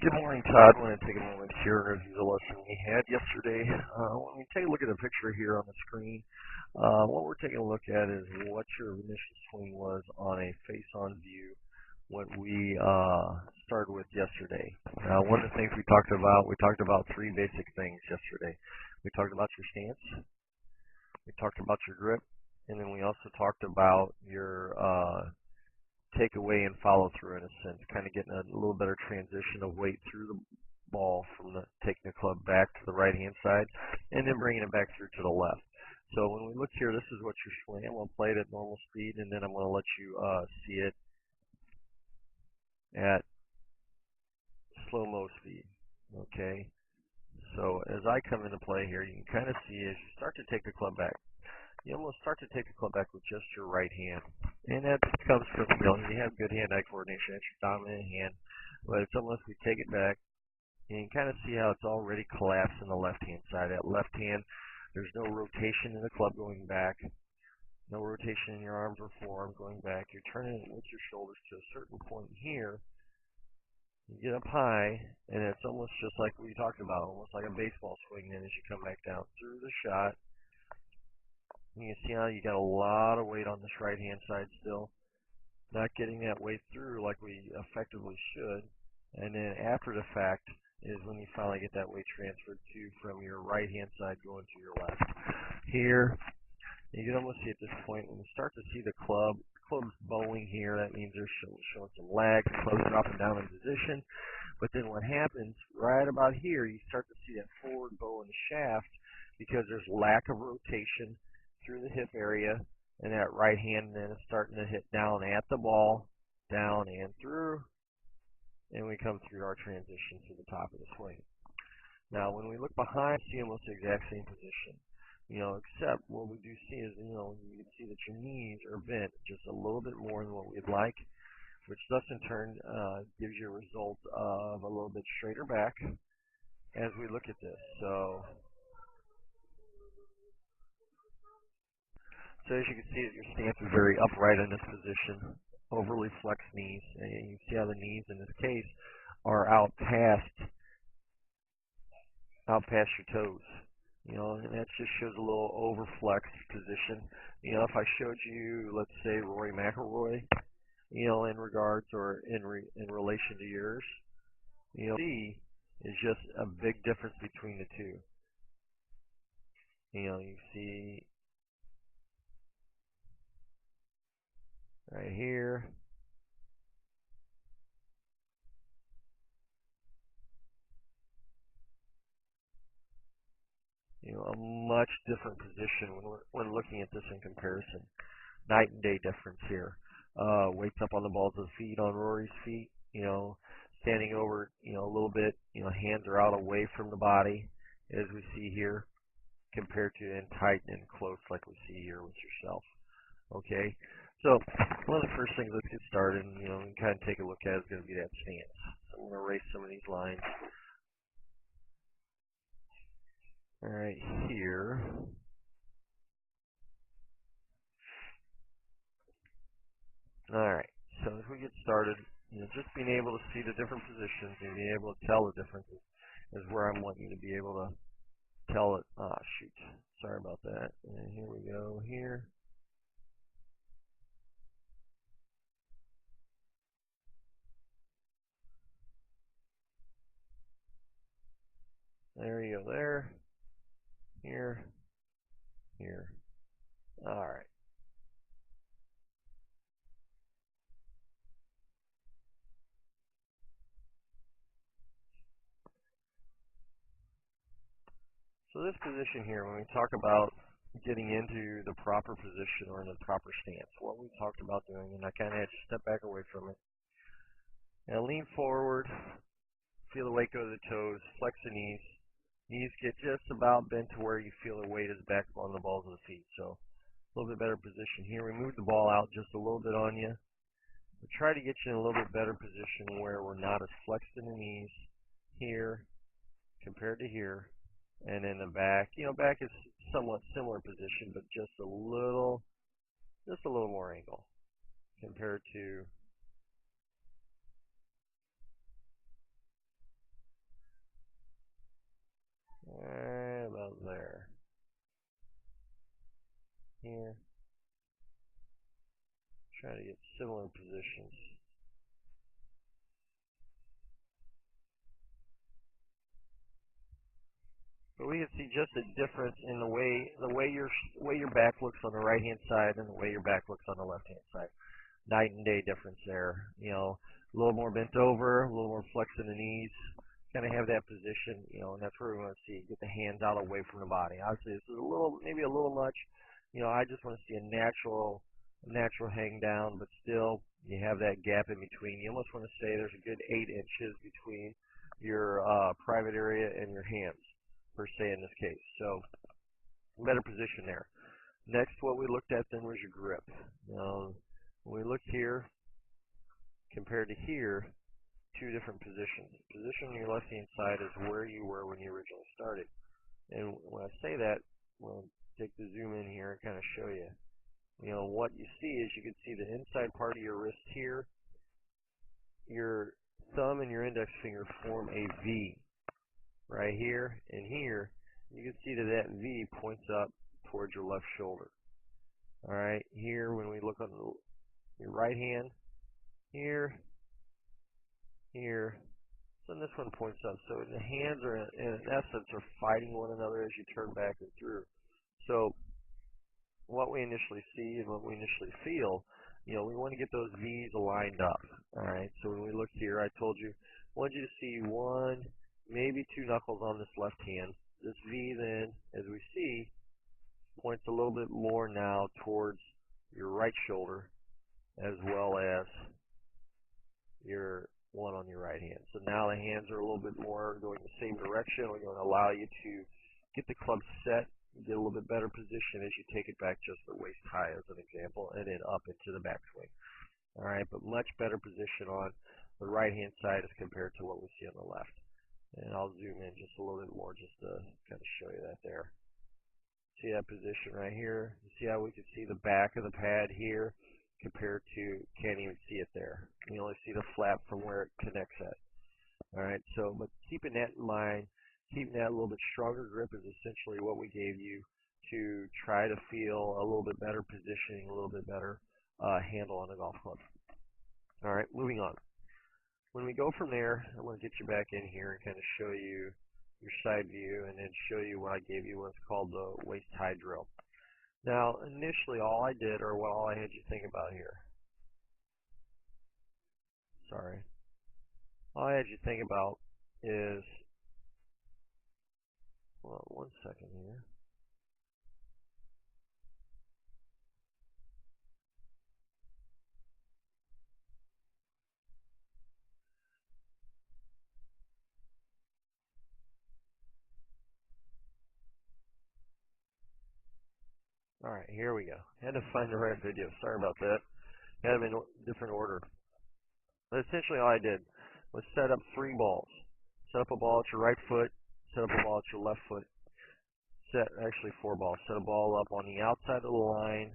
Good morning, Todd. I want to take a moment here and review the lesson we had yesterday. When we take a look at the picture here on the screen, what we're taking a look at is what your initial swing was on a face-on view, what we started with yesterday. One of the things we talked about three basic things yesterday. We talked about your stance, we talked about your grip, and then we also talked about your take away and follow through, in a sense, kind of getting a little better transition of weight through the ball from taking the club back to the right hand side and then bringing it back through to the left. So when we look here, this is what your swing. I'm going to play it at normal speed, and then I'm going to let you see it at slow-mo speed. Okay, so as I come into play here, you can kind of see as you start to take the club back, you almost start to take the club back with just your right hand. And that comes from, you have good hand-eye coordination. It's your dominant hand. But it's almost we take it back, and you can kind of see how it's already collapsed on the left-hand side. That left hand, there's no rotation in the club going back. No rotation in your arms or forearm going back. You're turning it with your shoulders to a certain point here. You get up high, and it's almost just like we talked about, almost like a baseball swing then as you come back down through the shot. You can see how you got a lot of weight on this right-hand side still. Not getting that weight through like we effectively should. And then after the fact is when you finally get that weight transferred to from your right-hand side going to your left. Here, you can almost see at this point when you start to see the club's bowing here, that means they're showing some lag, the club's dropping down in position. But then what happens, right about here, you start to see that forward bow in the shaft because there's lack of rotation through the hip area, and that right hand then is starting to hit down at the ball, down and through, and we come through our transition to the top of the swing. Now, when we look behind, see almost the exact same position, except what we do see is, you can see that your knees are bent just a little bit more than what we'd like, which thus in turn gives you a result of a little bit straighter back as we look at this. So as you can see, your stance is very upright in this position, overly flexed knees, and you can see how the knees in this case are out past your toes. And that just shows a little overflexed position. If I showed you, let's say, Rory McIlroy, in regards or in relation to yours, see is just a big difference between the two. You see right here, a much different position when looking at this in comparison. Night and day difference here. Weights up on the balls of the feet, on Rory's feet, standing over, a little bit, hands are out away from the body, as we see here, compared to in tight and close like we see here with yourself. Okay, so one of the first things, let's get started, and kind of take a look at is going to be that stance. So I'm going to erase some of these lines. All right, here. All right, so as we get started, just being able to see the different positions and being able to tell the differences is where I'm wanting you to be able to tell it. Ah, shoot. Sorry about that. And here we go here. There you go there. Here. Here. All right. So this position here, when we talk about getting into the proper position or in the proper stance, what we talked about doing, and I kind of had to step back away from it. And lean forward, feel the weight go to the toes, flex the knees. Knees get just about bent to where you feel the weight is back on the balls of the feet. So a little bit better position here. We move the ball out just a little bit on you. We try to get you in a little bit better position where we're not as flexed in the knees here compared to here. And then the back, back is somewhat similar position, but just a little more angle compared to Try to get similar positions. But we can see just a difference in the way your back looks on the right hand side and the way your back looks on the left hand side. Night and day difference there. A little more bent over, a little more flex in the knees. Kind of have that position, and that's where we want to see. Get the hands out away from the body. Obviously, this is maybe a little much. I just want to see a natural hang down, but still you have that gap in between. You almost want to say there's a good 8 inches between your private area and your hands, per se, in this case. So better position there. Next, what we looked at then was your grip. Now, when we look here compared to here, two different positions. Position on your left hand side is where you were when you originally started. And when I say that, we'll take the zoom in here and kind of show you. What you see is you can see the inside part of your wrist here. Your thumb and your index finger form a V right here and here. You can see that V points up towards your left shoulder. All right, here when we look on your right hand, here, so this one points up. So the hands are, in essence, are fighting one another as you turn back and through. So what we initially see and what we initially feel, we want to get those V's lined up. All right, so when we look here, I told you, I want you to see one, maybe two knuckles on this left hand. This V then, as we see, points a little bit more now towards your right shoulder, as well as your one on your right hand. So now the hands are a little bit more going the same direction. We're going to allow you to get the club set, get a little bit better position as you take it back just the waist high as an example, and then up into the backswing. All right, but much better position on the right hand side as compared to what we see on the left. And I'll zoom in just a little bit more just to kind of show you that there. See that position right here? You see how we can see the back of the pad here compared to, can't even see it there. You only see the flap from where it connects at. All right, so, but keeping that in mind, keeping that a little bit stronger grip is essentially what we gave you to try to feel a little bit better positioning, a little bit better handle on the golf club. All right, moving on. When we go from there, I want to get you back in here and kind of show you your side view and then show you what I gave you, what's called the waist high drill. Now, initially, all I did, or what all I had you think about here, all I had you think about is, well, one second here. All right, here we go. Had to find the right video. Sorry about that. Had them in different order. But essentially all I did was set up 3 balls. Set up a ball at your right foot, set up a ball at your left foot, actually 4 balls. Set a ball up on the outside of the line,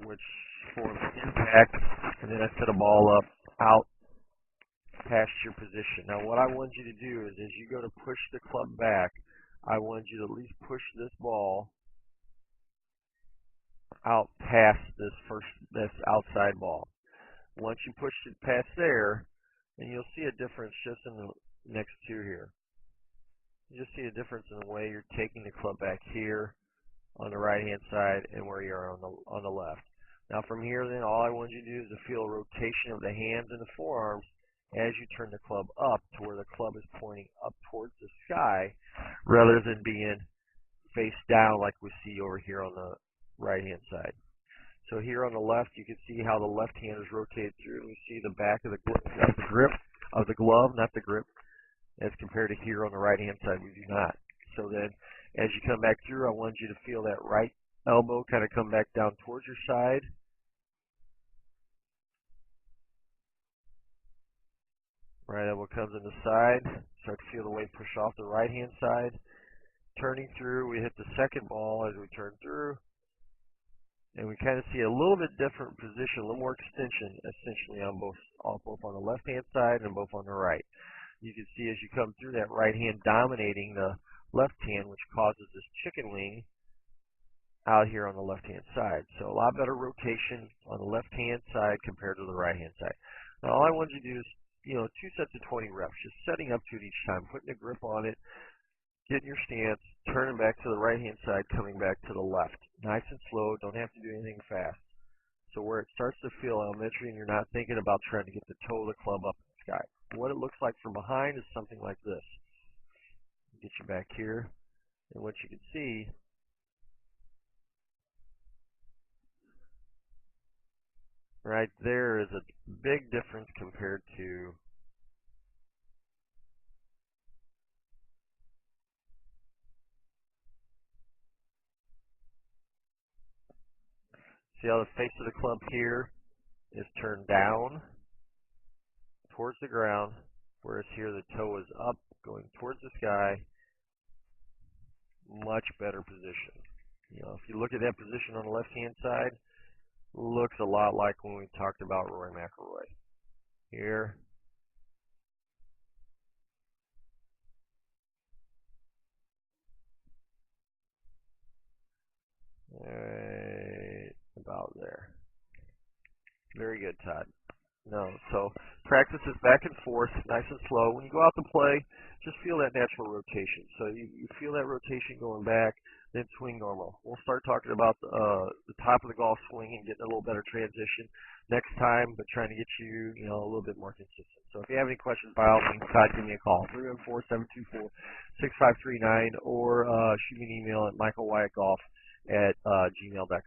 which forms impact, and then I set a ball up out past your position. Now what I want you to do is as you go to push the club back, I want you to at least push this ball out past this outside ball. Once you push it past there, then you'll see a difference just in the next two here. You just see a difference in the way you're taking the club back here on the right hand side and where you are on the left. Now from here then all I want you to do is to feel a rotation of the hands and the forearms as you turn the club up to where the club is pointing up towards the sky rather than being face down like we see over here on the right hand side. So here on the left you can see how the left hand is rotated through and we see the back of the grip of the glove, not the grip, as compared to here on the right hand side we do not. So then as you come back through, I want you to feel that right elbow kind of come back down towards your side. Right elbow comes in the side. Start to feel the weight push off the right hand side. Turning through, we hit the second ball as we turn through. And we kind of see a little bit different position, a little more extension essentially on both on the left hand side and both on the right. You can see as you come through that right hand dominating the left hand, which causes this chicken wing out here on the left-hand side. So a lot better rotation on the left-hand side compared to the right-hand side. Now all I want you to do is, 2 sets of 20 reps, just setting up to it each time, putting a grip on it, getting your stance, turning back to the right-hand side, coming back to the left. Nice and slow, don't have to do anything fast. So where it starts to feel elementary and you're not thinking about trying to get the toe of the club up in the sky. What it looks like from behind is something like this. Get you back here, and what you can see right there is a big difference compared to, see how the face of the club here is turned down towards the ground, whereas here the toe is up, going towards the sky. Much better position. If you look at that position on the left-hand side, looks a lot like when we talked about Rory McIlroy. Here, right about there. Very good, Todd. No, so practice is back and forth, nice and slow. When you go out to play, just feel that natural rotation. So you feel that rotation going back, then swing normal. We'll start talking about the top of the golf swing and getting a little better transition next time, but trying to get you, a little bit more consistent. So if you have any questions, by all means, Todd, give me a call, 314-724-6539, or shoot me an email at michaelwyattgolf@gmail.com.